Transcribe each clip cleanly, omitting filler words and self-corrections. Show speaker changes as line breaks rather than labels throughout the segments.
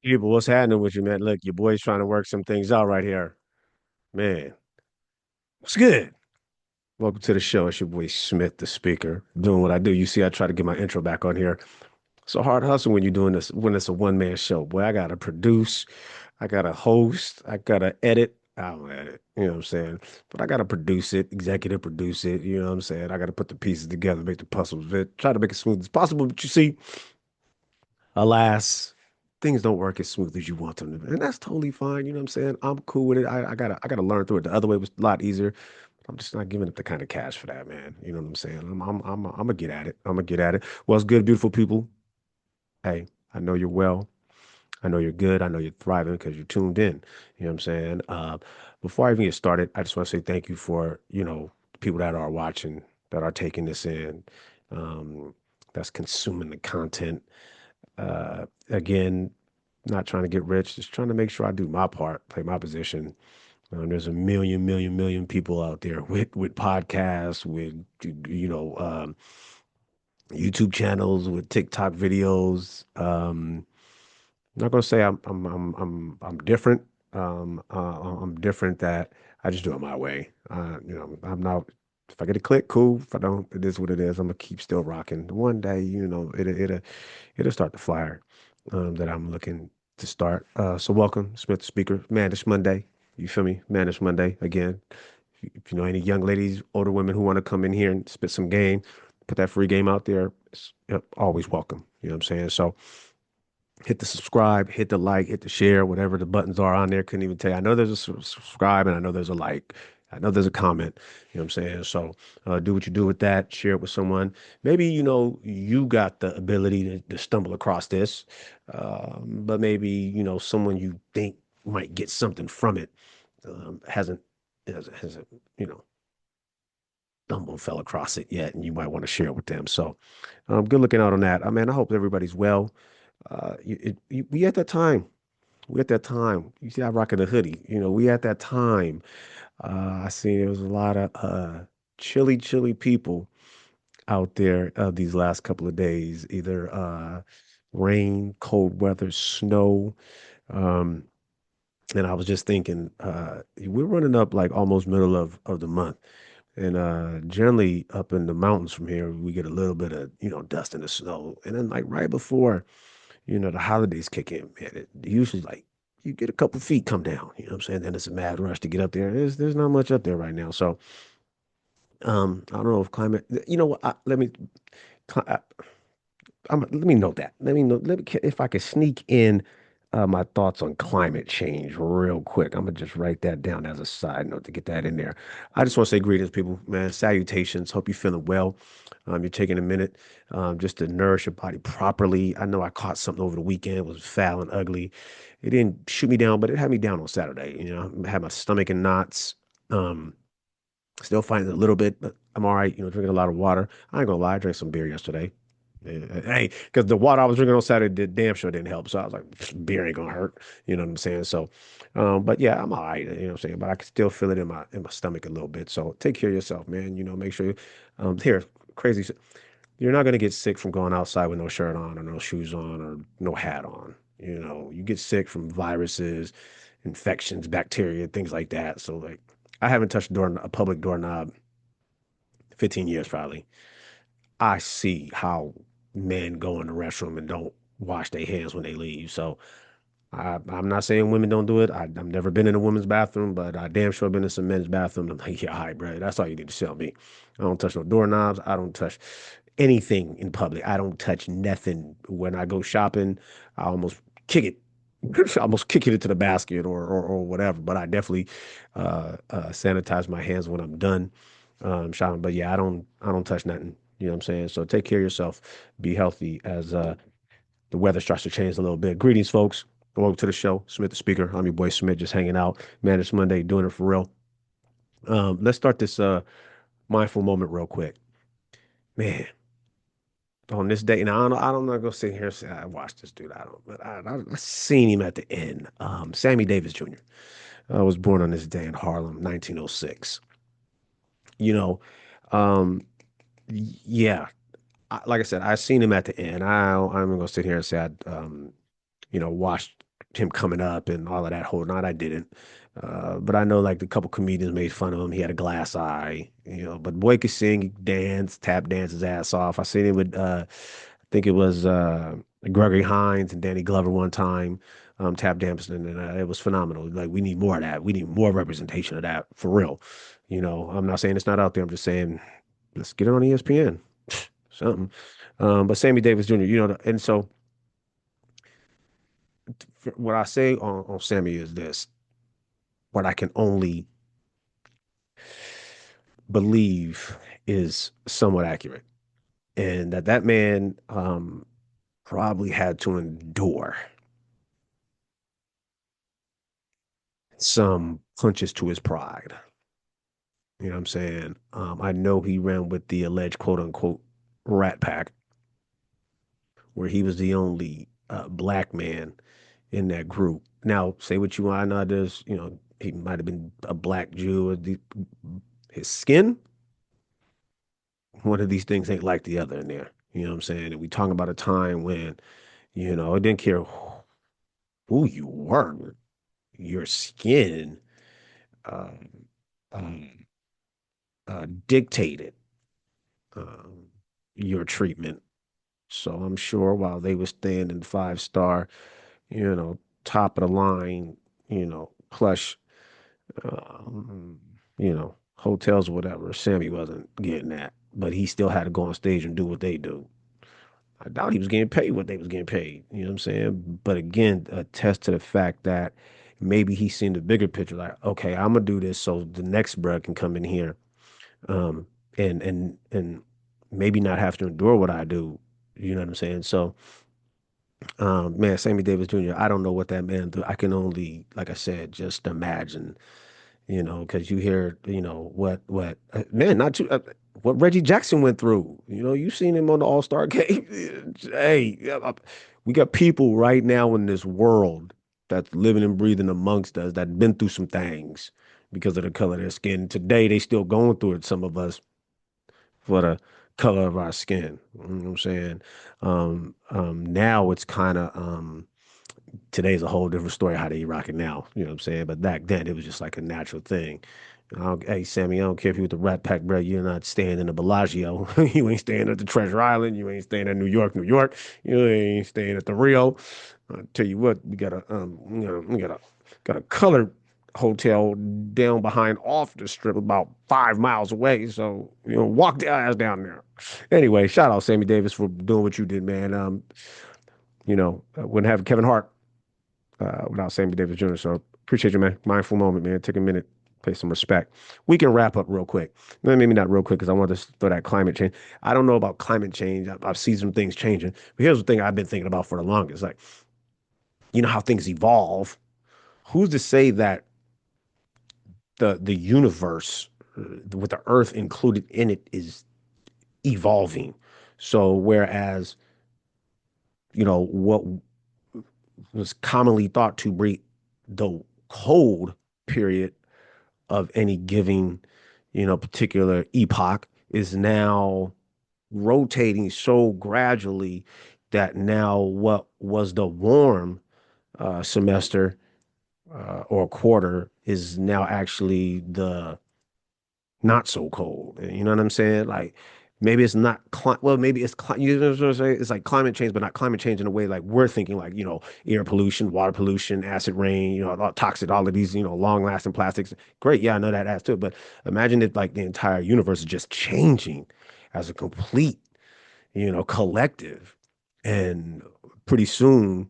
People, what's happening with you, man? Look, your boy's trying to work some things out right here. Man, what's good? Welcome to the show. It's your boy Smith, the speaker, doing what I do. You see, I try to get my intro back on here. It's a hard hustle when you're doing this, when it's a one-man show. Boy, I gotta produce, I gotta host, I gotta edit. I don't edit, you know what I'm saying? But I gotta produce it, executive produce it, you know what I'm saying? I gotta put the pieces together, make the puzzles fit, try to make it smooth as possible. But you see, alas, things don't work as smooth as you want them to, and that's totally fine. You know what I'm saying? I'm cool with it. I gotta learn through it. The other way was a lot easier. I'm just not giving up the kind of cash for that, man. You know what I'm saying? I'm gonna get at it. I'm gonna get at it. Well, it's good, beautiful people. Hey, I know you're well. I know you're good. I know you're thriving because you're tuned in. You know what I'm saying? Before I even get started, I just want to say thank you for, the people that are watching, that are taking this in, that's consuming the content. Again, not trying to get rich, just trying to make sure I do my part, play my position. There's a million people out there with podcasts, with YouTube channels, with TikTok videos. I'm not gonna say I'm different. I'm different that I just do it my way. I'm not. If I get a click, cool. If I don't, it is what it is. I'm gonna keep still rocking. One day, it'll start the flyer that I'm looking to start. So welcome, Smith the Speaker, Mannish Monday. You feel me? Mannish Monday again. If you know any young ladies, older women who want to come in here and spit some game, put that free game out there, it's, yep, always welcome. You know what I'm saying? So hit the subscribe, hit the like, hit the share, whatever the buttons are on there. Couldn't even tell you. I know there's a subscribe and I know there's a like. I know there's a comment. You know what I'm saying? So do what you do with that. Share it with someone. Maybe, you got the ability to stumble across this, but maybe, someone you think might get something from it hasn't, hasn't, you know, stumbled, fell across it yet, and you might want to share it with them. So good looking out on that. I mean, I hope everybody's well. We at that time. We at that time. You see, I rocking a hoodie. We at that time. I seen there was a lot of chilly people out there these last couple of days. Either rain, cold weather, snow. Um, and I was just thinking, we're running up like almost middle of the month. And generally up in the mountains from here, we get a little bit of, dust and the snow. And then like right before the holidays kick in, man. It usually like you get a couple feet come down, you know what I'm saying? Then it's a mad rush to get up there. There's not much up there right now. So I don't know if climate, what, let me cli- uh, let me know that. Let me know if I could sneak in my thoughts on climate change real quick. I'm gonna just write that down as a side note to get that in there. I just want to say greetings, people, man. Salutations. Hope you're feeling well. You're taking a minute just to nourish your body properly. I know I caught something over the weekend. It was foul and ugly. It didn't shoot me down, but it had me down on Saturday. I had my stomach in knots. Um, Still fighting a little bit, but I'm all right. Drinking a lot of water. I ain't gonna lie, I drank some beer yesterday. Hey, because the water I was drinking on Saturday did damn sure didn't help. So I was like, beer ain't gonna hurt. You know what I'm saying? So, but yeah, I'm all right. You know what I'm saying? But I can still feel it in my stomach a little bit. So take care of yourself, man. Make sure. Here, crazy. You're not gonna get sick from going outside with no shirt on or no shoes on or no hat on. You get sick from viruses, infections, bacteria, things like that. So like, I haven't touched a public doorknob 15 years probably. I see how men go in the restroom and don't wash their hands when they leave. So I'm not saying women don't do it. I've never been in a women's bathroom, but I damn sure been in some men's bathroom. I'm like, yeah, all right, bro. That's all you need to tell me. I don't touch no doorknobs. I don't touch anything in public. I don't touch nothing. When I go shopping, I almost kick it. Almost kick it into the basket or whatever. But I definitely sanitize my hands when I'm done shopping. But yeah, I don't touch nothing. You know what I'm saying? So take care of yourself. Be healthy as the weather starts to change a little bit. Greetings, folks. Welcome to the show. Smith the Speaker. I'm your boy Smith, just hanging out. Man, it's Monday, doing it for real. Let's start this mindful moment real quick. Man, on this day, now I don't know, go sit here and say I watched this dude. I don't, but I seen him at the end. Sammy Davis Jr. Was born on this day in Harlem, 1906. You know, um, yeah, like I said, I seen him at the end. I'm gonna sit here and say I watched. him coming up and all of that whole night. I didn't. But I know like a couple comedians made fun of him. He had a glass eye, you know, but boy could sing, he dance, tap dance his ass off. I seen him with I think it was Gregory Hines and Danny Glover one time, tap dancing, and it was phenomenal. Like we need more of that. We need more representation of that for real. You know, I'm not saying it's not out there. I'm just saying let's get it on ESPN, something. But Sammy Davis Jr., you know, and so what I say on Sammy is this: what I can only believe is somewhat accurate, and that man probably had to endure some punches to his pride. You know what I'm saying? I know he ran with the alleged quote unquote Rat Pack, where he was the only black man in that group. Now, say what you want. I know there's, you know, he might have been a black Jew. Or his skin, one of these things ain't like the other in there. You know what I'm saying? And we talking about a time when, you know, it didn't care who you were, your skin um, um, dictated um, your treatment. So I'm sure while they were staying in 5 star, you know, top of the line, you know, plush, um, you know, hotels or whatever, Sammy wasn't getting that, but he still had to go on stage and do what they do. I doubt he was getting paid what they was getting paid. You know what I'm saying? But again, attest to the fact that maybe he seen the bigger picture. Like, okay, I'm gonna do this so the next bro can come in here, um, and maybe not have to endure what I do. You know what I'm saying? So, man, Sammy Davis Jr. I don't know what that man do. I can only, like I said, just imagine, you know, because you hear, you know, what, man, not too, what Reggie Jackson went through. You know, you seen him on the All-Star game. Hey, yeah, we got people right now in this world that's living and breathing amongst us that been through some things because of the color of their skin. Today, they still going through it. Some of us for the color of our skin. You know what I'm saying? Now it's kind of today's a whole different story how they rock it now. You know what I'm saying? But back then it was just like a natural thing. Hey Sammy, I don't care if you with the Rat Pack, bro. You're not staying in the Bellagio. You ain't staying at the Treasure Island. You ain't staying at New York, New York. You ain't staying at the Rio. I tell you what, we got a colored hotel down behind off the strip about 5 miles away. So you know, walk the ass down there. Anyway, shout out Sammy Davis for doing what you did, man. You know, wouldn't have Kevin Hart without Sammy Davis Jr. So appreciate you, man. Mindful moment, man. Take a minute, pay some respect. We can wrap up real quick. No, maybe not real quick because I want to throw that climate change. I don't know about climate change. I've seen some things changing. But here's the thing I've been thinking about for the longest. Like, you know how things evolve. Who's to say that the universe, with the Earth included in it, is evolving? So whereas, you know, what was commonly thought to be the cold period of any giving, you know, particular epoch is now rotating so gradually that now what was the warm semester or quarter is now actually the not so cold. You know what I'm saying? Like maybe it's not well, maybe it's you know what I'm saying? It's like climate change, but not climate change in a way like we're thinking, like you know, air pollution, water pollution, acid rain, you know, toxic, all of these, you know, long lasting plastics. Great, yeah, I know that adds to it, but imagine if like the entire universe is just changing as a complete, you know, collective, and pretty soon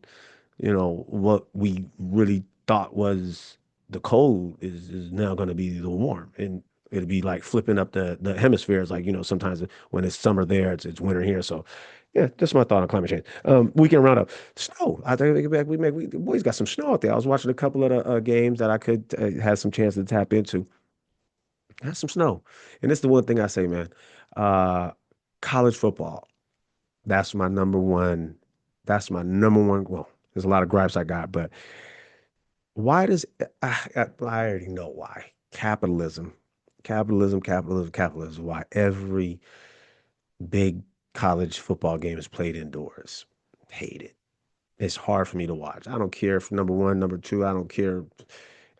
you know, what we really thought was the cold is now going to be the warm. And it'll be like flipping up the hemispheres. Like, you know, sometimes when it's summer there, it's winter here. So, yeah, that's my thought on climate change. We can round up snow. I think the boys got some snow out there. I was watching a couple of the games that I could had some chance to tap into. Had some snow, and it's the one thing I say, man. Uh, College football. That's my number one. That's my number one. Well, there's a lot of gripes I got, but why does I already know why. Capitalism. Why every big college football game is played indoors. Hate it. It's hard for me to watch. I don't care if number one, number two. I don't care.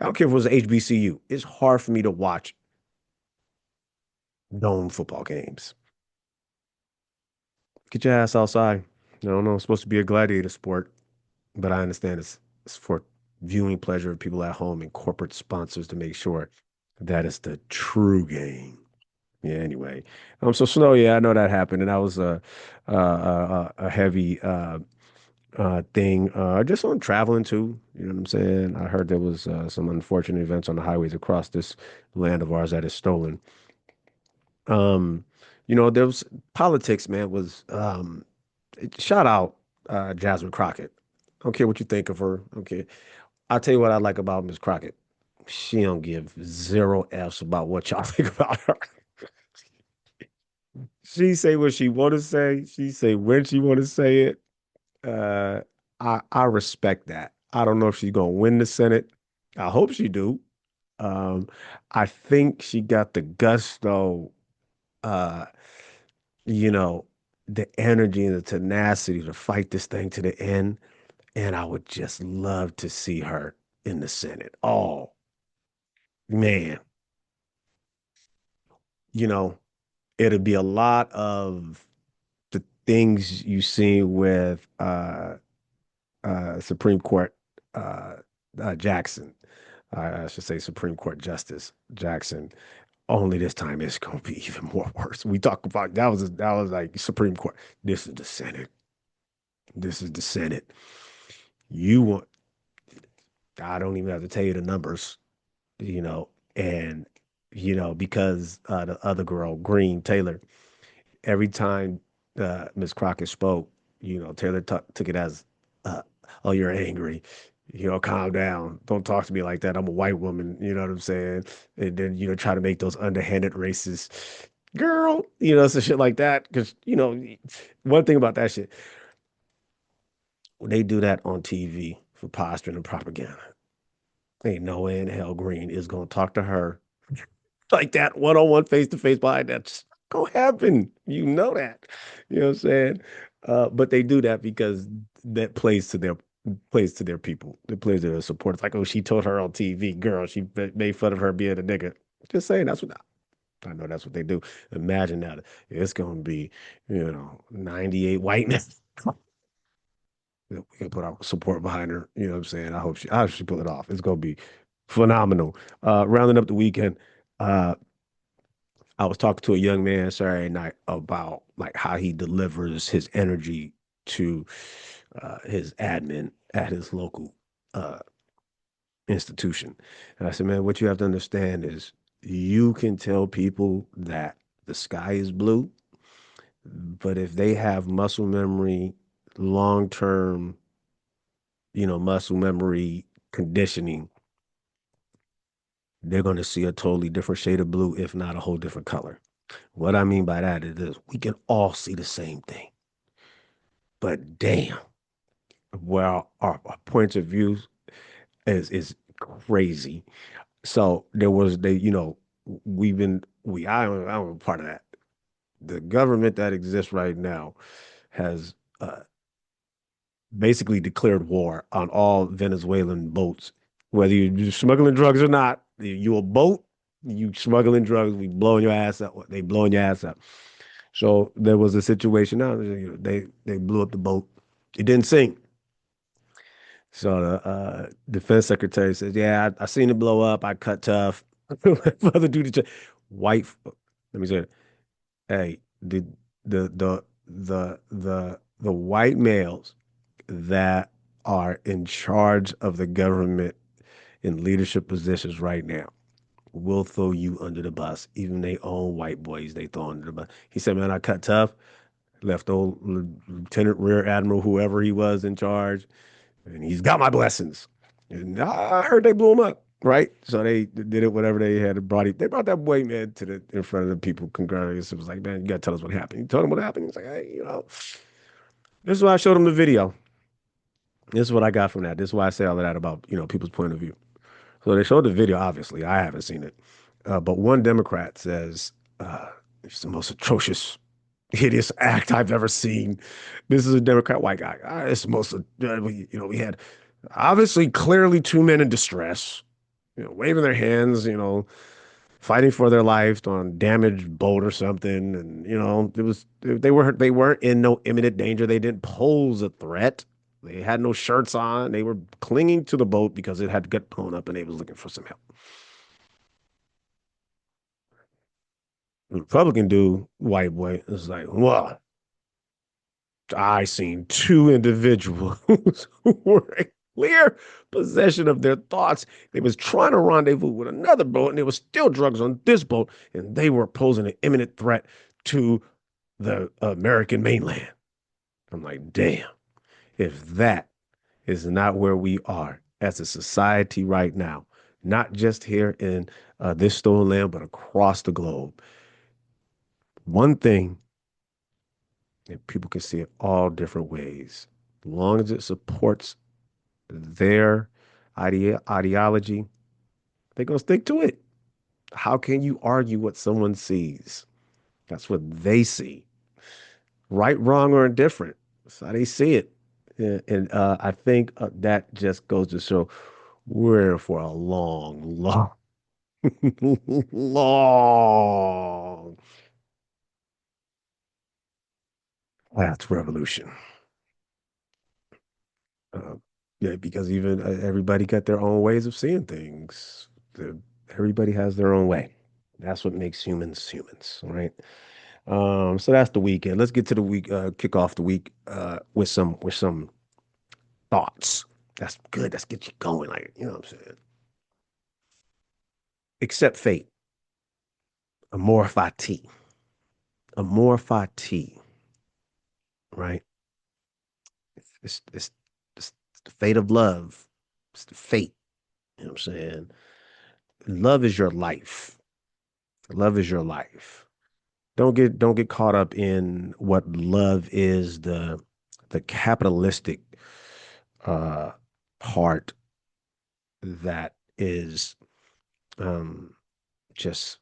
I don't care if it was HBCU. It's hard for me to watch dome football games. Get your ass outside. I don't know. It's supposed to be a gladiator sport, but I understand it's for viewing pleasure of people at home and corporate sponsors to make sure that it's the true game. Yeah. Anyway, so snow. Yeah, I know that happened, and that was a heavy thing. Just on traveling too. You know what I'm saying? I heard there was some unfortunate events on the highways across this land of ours that is stolen. Um, there was politics, man, was shout out Jasmine Crockett. I don't care what you think of her. Okay. I'll tell you what I like about Miss Crockett. She don't give zero F's about what y'all think about her. She say what she want to say. She say when she want to say it. Uh, I respect that. I don't know if she's gonna win the Senate. I hope she do. Um, I think she got the gusto, uh, you know, the energy and the tenacity to fight this thing to the end. And I would just love to see her in the Senate. Oh man, you know, it'd be a lot of the things you see with Supreme Court uh, Jackson. I should say Supreme Court Justice Jackson. Only this time it's gonna be even more worse. We talk about that was like Supreme Court. This is the Senate. This is the Senate. You want I don't even have to tell you the numbers, and because the other girl, Green Taylor, every time Miss Crockett spoke, Taylor took it as, uh, "Oh, you're angry. Calm down. Don't talk to me like that. I'm a white woman." You know what I'm saying? And then try to make those underhanded races, girl. Some shit like that. Because one thing about that shit, they do that on TV for posturing and propaganda. Ain't no way in hell Green is gonna talk to her like that, one on one, face to face. Behind that's gonna happen. You know that. You know what I'm saying? But they do that because that plays to their people. It plays to their supporters. Like, oh, she told her on TV, girl, she made fun of her being a nigga. Just saying, that's what I know. That's what they do. Imagine that it's gonna be, 98 white men. We can put our support behind her. You know what I'm saying? I hope she pull it off. It's gonna be phenomenal. Rounding up the weekend. Uh, I was talking to a young man Saturday night about like how he delivers his energy to his admin at his local uh, institution. And I said, man, what you have to understand is you can tell people that the sky is blue, but if they have muscle memory, long term, muscle memory conditioning, they're going to see a totally different shade of blue, if not a whole different color. What I mean by that is this, we can all see the same thing, but damn, well, our points of view is crazy. So there was we've been we I'm part of that. The government that exists right now has basically declared war on all Venezuelan boats, whether you're smuggling drugs or not. You a boat, you smuggling drugs, we blowing your ass up. They blowing your ass up. So there was a situation now. They blew up the boat. It didn't sink. So the defense secretary says, "Yeah, I seen it blow up. I cut tough." Other dude, white. Let me say it. Hey, the white males that are in charge of the government in leadership positions right now will throw you under the bus. Even they own white boys, they throw under the bus. He said, "Man, I cut tough." Left old Lieutenant Rear Admiral, whoever he was in charge, and he's got my blessings. And I heard they blew him up, right? So they did it, whatever they had. They brought that boy, man, to the in front of the people. Congratulations. It was like, man, you gotta tell us what happened. You told him what happened. He's like, hey, this is why I showed him the video. This is what I got from that. This is why I say all of that about, people's point of view. So they showed the video, obviously. I haven't seen it. But one Democrat says it's the most atrocious. hideous act I've ever seen. This is a Democrat white guy. It's most of, we had obviously clearly two men in distress, waving their hands, fighting for their life on a damaged boat or something. And, it was, they weren't in no imminent danger. They didn't pose a threat. They had no shirts on. They were clinging to the boat because it had got blown up and they was looking for some help. The Republican dude, white boy, is like, well, I seen two individuals who were in clear possession of their thoughts. They was trying to rendezvous with another boat, and there was still drugs on this boat, and they were posing an imminent threat to the American mainland. I'm like, damn, if that is not where we are as a society right now, not just here in this stolen land, but across the globe. One thing, and people can see it all different ways, as long as it supports their ideology, they're going to stick to it. How can you argue what someone sees? That's what they see. Right, wrong, or indifferent. That's how they see it. And I think that just goes to show we're in for a long, long path revolution. Uh, yeah, because even everybody got their own ways of seeing things. Everybody has their own way. That's what makes humans humans, right? So that's the weekend. Let's get to the week, kick off the week with some thoughts. That's good. Let's get you going. Like, you know what I'm saying? Accept fate. Amor fati. Amor fati. Right? It's the fate of love. It's the fate. You know what I'm saying? Love is your life. Love is your life. Don't get caught up in what love is, the capitalistic uh part that is um just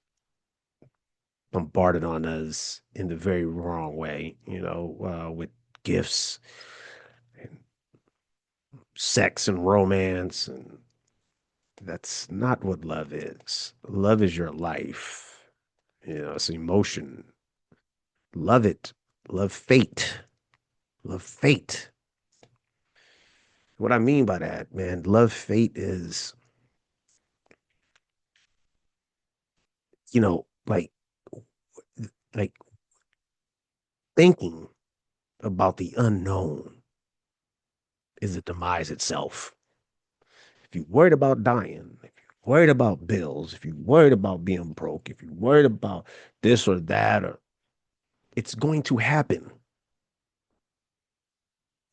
bombarded on us in the very wrong way, with gifts and sex and romance. And that's not what love is. Love is your life. It's emotion. Love it. Love fate. Love fate. What I mean by that, man, love fate is, like like thinking about the unknown is the demise itself. If you're worried about dying, if you're worried about bills, if you're worried about being broke, if you're worried about this or that, or it's going to happen.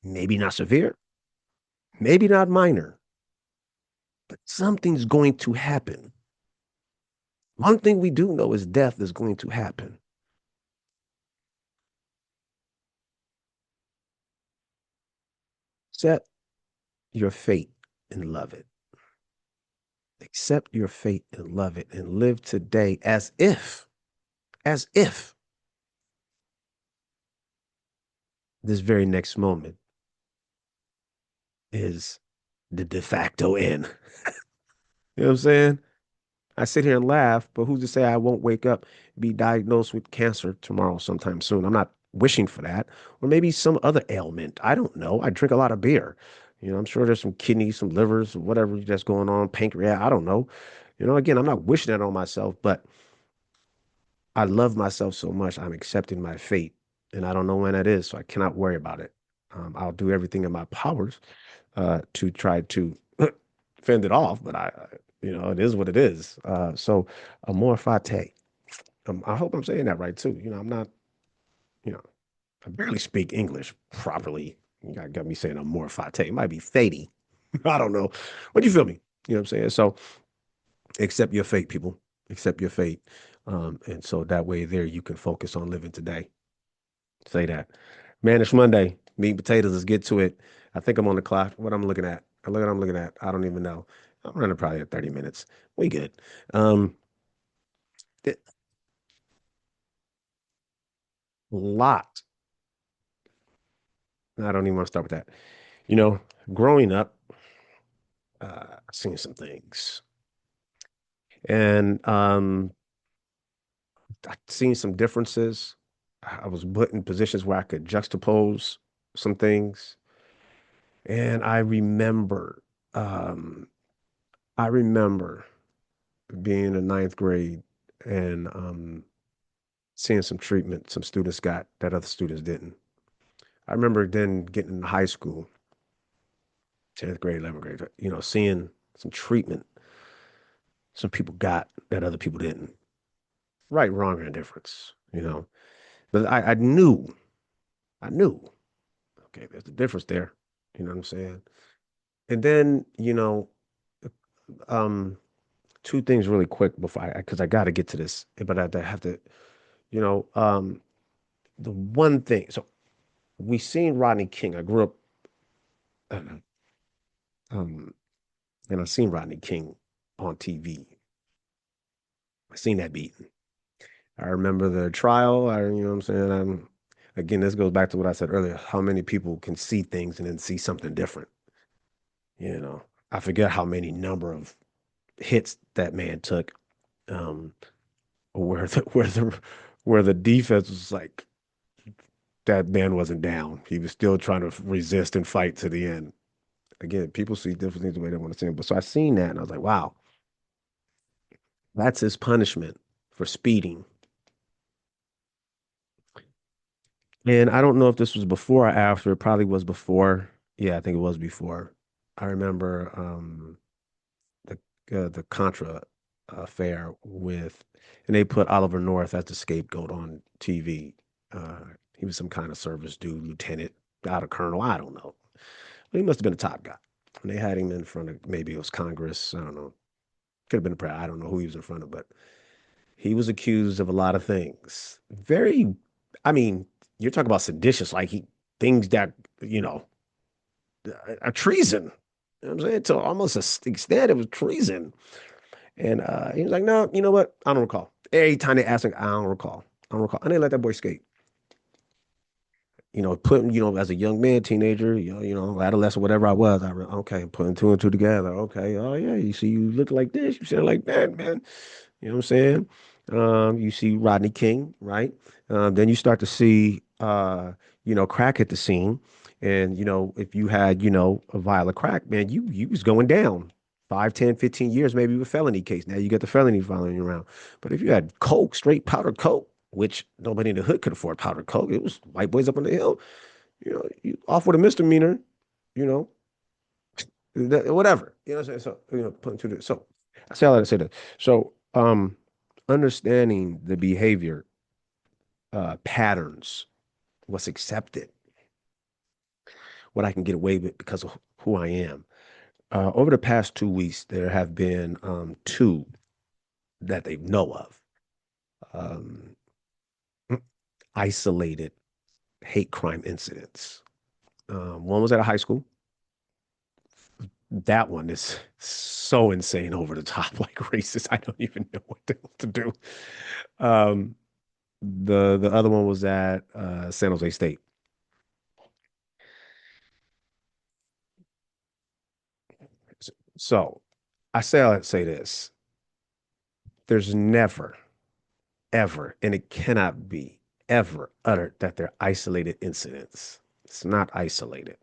Maybe not severe, maybe not minor, but something's going to happen. One thing we do know is death is going to happen. Accept your fate and love it. Accept your fate and love it and live today as if this very next moment is the de facto end. You know what I'm saying? I sit here and laugh, but who's to say I won't wake up, be diagnosed with cancer tomorrow sometime soon? I'm not wishing for that. Or maybe some other ailment. I don't know. I drink a lot of beer. I'm sure there's some kidneys, some livers, whatever that's going on, pancreas. I don't know. Again, I'm not wishing that on myself, but I love myself so much. I'm accepting my fate, and I don't know when that is, so I cannot worry about it. I'll do everything in my powers to try to fend it off, but it is what it is. So amor fati. I hope I'm saying that right too. I'm not, you know, I barely speak English properly. You got me saying amor fati. It might be fatey. I don't know. But you feel me? You know what I'm saying? So accept your fate, people. Accept your fate. And so that way there you can focus on living today. Say that. Mannish Monday, meat and potatoes. Let's get to it. I think I'm on the clock. What I'm looking at. Look at I'm looking at. I don't even know. I'm running probably at 30 minutes. We good. Um, th- lot. I don't even want to start with that. You know, growing up, I've seen some things, and I've seen some differences. I was put in positions where I could juxtapose some things, and um, I remember being in the ninth grade and seeing some treatment some students got that other students didn't. I remember then getting in high school, 10th grade, 11th grade, seeing some treatment some people got that other people didn't. Right, wrong, or indifference, you know. But I knew, okay, there's a difference there. You know what I'm saying? And then, um, two things really quick before because I got to get to this, but I have to, you know, um, the one thing. So we seen Rodney King. I grew up, uh, um, and I seen Rodney King on TV. I seen that beating. I remember the trial. You know what I'm saying? Again, this goes back to what I said earlier. How many people can see things and then see something different? You know, I forget how many number of hits that man took, um, where the defense was like that man wasn't down. He was still trying to resist and fight to the end. Again, people see different things the way they want to see them. But so I seen that and I was like, wow, that's his punishment for speeding. And I don't know if this was before or after. It probably was before. Yeah, I think it was before. I remember the the Contra affair with, and they put Oliver North as the scapegoat on TV. He was some kind of service dude, lieutenant, out of colonel. I don't know. But he must have been a top guy. And they had him in front of maybe it was Congress. I don't know. Could have been a president. I don't know who he was in front of, but he was accused of a lot of things. Very, I mean, you're talking about seditious, like he things that you know are treason. You know what I'm saying? To almost a extent, it was treason. And he was like, no, you know what? I don't recall. Every time they asked him, I don't recall. I don't recall. And they let that boy skate. Putting, as a young man, teenager, adolescent, whatever I was, okay, putting two and two together. Okay, oh yeah, you see, you look like this, you sound like that, man. You know what I'm saying? You see Rodney King, right? Then you start to see, crack hit the scene. And, if you had, a vial of crack, man, you was going down 5, 10, 15 years, maybe with felony case. Now you got the felony following you around. But if you had coke, straight powdered coke, which nobody in the hood could afford powdered coke, it was white boys up on the hill, you off with a misdemeanor, you know, whatever. You know what I'm saying? So, putting two, so I say all that to say that. So, understanding the behavior patterns, what's accepted, what I can get away with because of who I am. Over the past 2 weeks, there have been two that they know of, um, isolated hate crime incidents. One was at a high school. That one is so insane over the top, like racist. I don't even know what to do. Um, the other one was at San Jose State. So I say this: there's never, ever, and it cannot be ever uttered that they're isolated incidents. It's not isolated.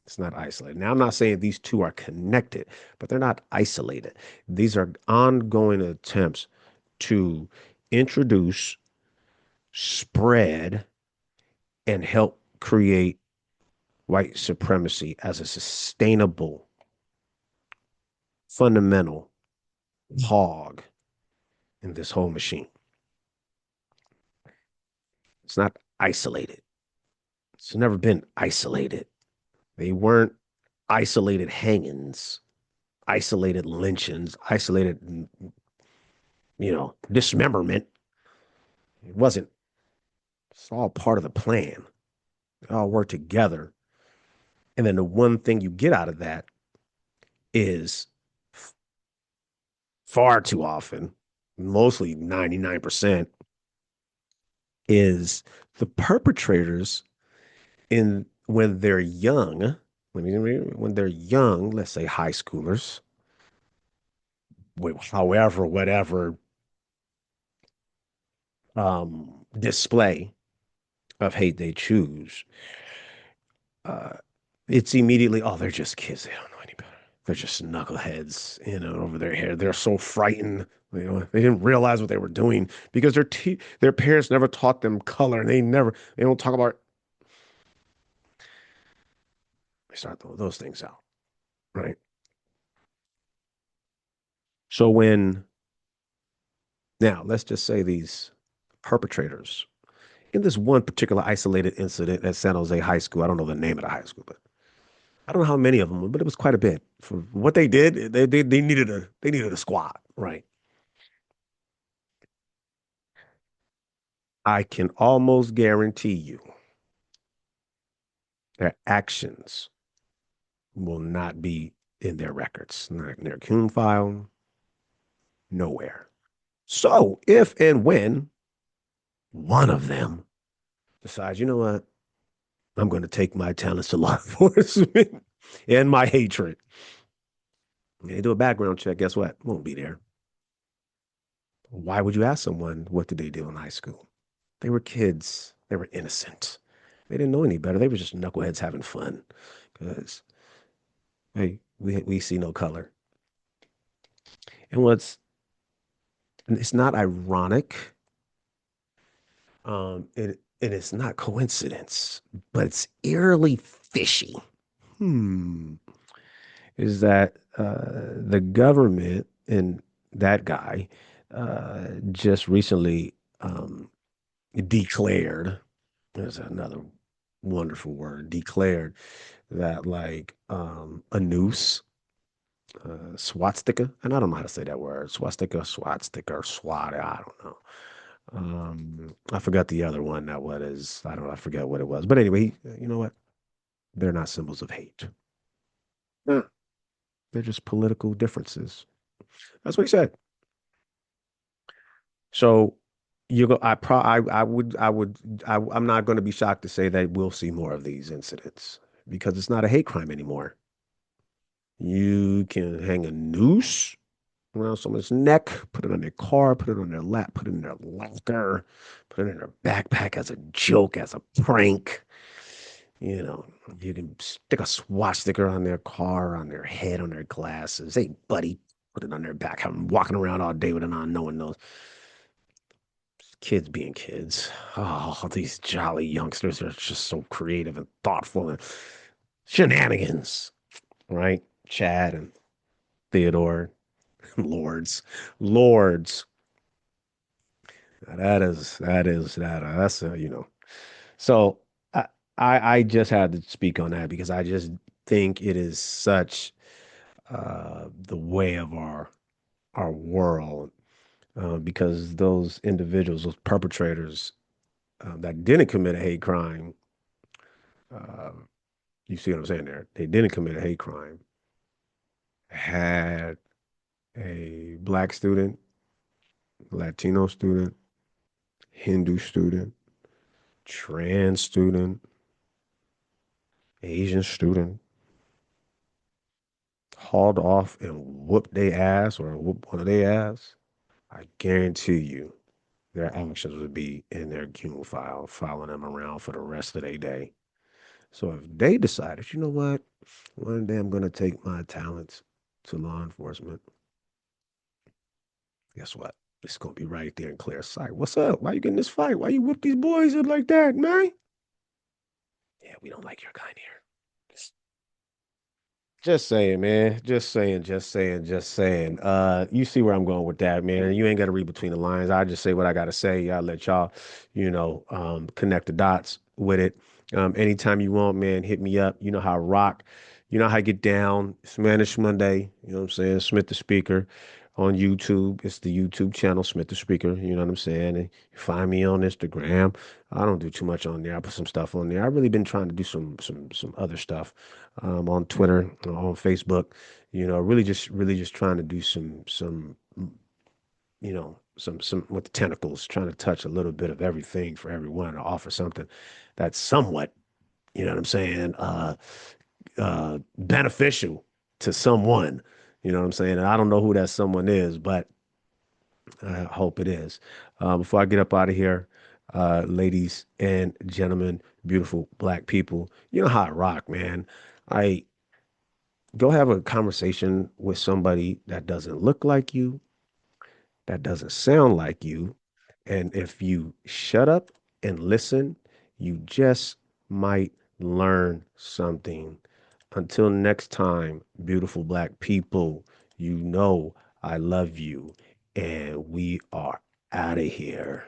It's not isolated. Now, I'm not saying these two are connected, but they're not isolated. These are ongoing attempts to introduce, spread, and help create white supremacy as a sustainable, fundamental hog in this whole machine. It's not isolated. It's never been isolated. They weren't isolated hangings, isolated lynchings, isolated, dismemberment. It wasn't. It's all part of the plan. They all work together. And then the one thing you get out of that is far too often, mostly 99%, is the perpetrators in when they're young, when they're young, let's say high schoolers, however, whatever display of hate they choose, uh, it's immediately, oh, they're just kids. They don't know any better. They're just knuckleheads, over their head. They're so frightened. They didn't realize what they were doing because their parents never taught them color, and they don't talk about. They start throwing those things out, right? So when now let's just say these perpetrators in this one particular isolated incident at San Jose High School. I don't know the name of the high school, but I don't know how many of them, but it was quite a bit. For what they did, they needed a squad, right? I can almost guarantee you their actions will not be in their records, not in their Cume file, nowhere. So if and when one of them decides, you know what, I'm going to take my talents to law enforcement and my hatred, and they do a background check, guess what? Won't be there. Why would you ask someone what did they do in high school? They were kids. They were innocent. They didn't know any better. They were just knuckleheads having fun. Because hey, we see no color. And it's not ironic. It is not coincidence, but it's eerily fishy. Hmm. Is that the government and that guy just recently declared, there's another wonderful word, declared that like a noose, swastika, and I don't know how to say that word, swastika, or swat, I don't know. I forgot the other one that what is, I don't know, I forget what it was. But anyway, you know what? They're not symbols of hate. Yeah, they're just political differences. That's what he said. So you go, I'm not going to be shocked to say that we'll see more of these incidents because it's not a hate crime anymore. You can hang a noose around someone's neck, put it on their car, put it on their lap, put it in their locker, put it in their backpack as a joke, as a prank. You know, you can stick a swastika on their car, on their head, on their glasses. Hey, buddy, put it on their back. Have them walking around all day with it on, no one knows. Kids being kids. Oh, these jolly youngsters are just so creative and thoughtful and shenanigans, right? Chad and Theodore, Lords, Lords. That's So I, I just had to speak on that because I just think it is such the way of our world because those individuals, those perpetrators that didn't commit a hate crime, uh, you see what I'm saying there? They didn't commit a hate crime, had a black student, Latino student, Hindu student, trans student, Asian student, hauled off and whooped their ass or whoop one of their ass, I guarantee you their actions would be in their Google file, following them around for the rest of their day. So if they decided, you know what, one day I'm going to take my talents to law enforcement, guess what? It's going to be right there in clear sight. What's up? Why you getting this fight? Why you whoop these boys up like that, man? Yeah, we don't like your kind here. Just saying, man. Just saying. You see where I'm going with that, man. You ain't got to read between the lines. I just say what I got to say. I'll let y'all, connect the dots with it. Anytime you want, man, hit me up. You know how I rock. You know how I get down. It's Mannish Monday. You know what I'm saying? Smith the Speaker on YouTube. It's the YouTube channel, Smith the Speaker. You know what I'm saying? And you find me on Instagram. I don't do too much on there. I put some stuff on there. I've really been trying to do some other stuff on Twitter, on Facebook. Really just trying to do some some with the tentacles, trying to touch a little bit of everything for everyone, or offer something that's somewhat, you know what I'm saying, beneficial to someone. You know what I'm saying? And I don't know who that someone is, but I hope it is. Before I get up out of here, ladies and gentlemen, beautiful black people, you know how I rock, man. I go have a conversation with somebody that doesn't look like you, that doesn't sound like you. And if you shut up and listen, you just might learn something. Until next time, beautiful black people, you know I love you, and we are out of here.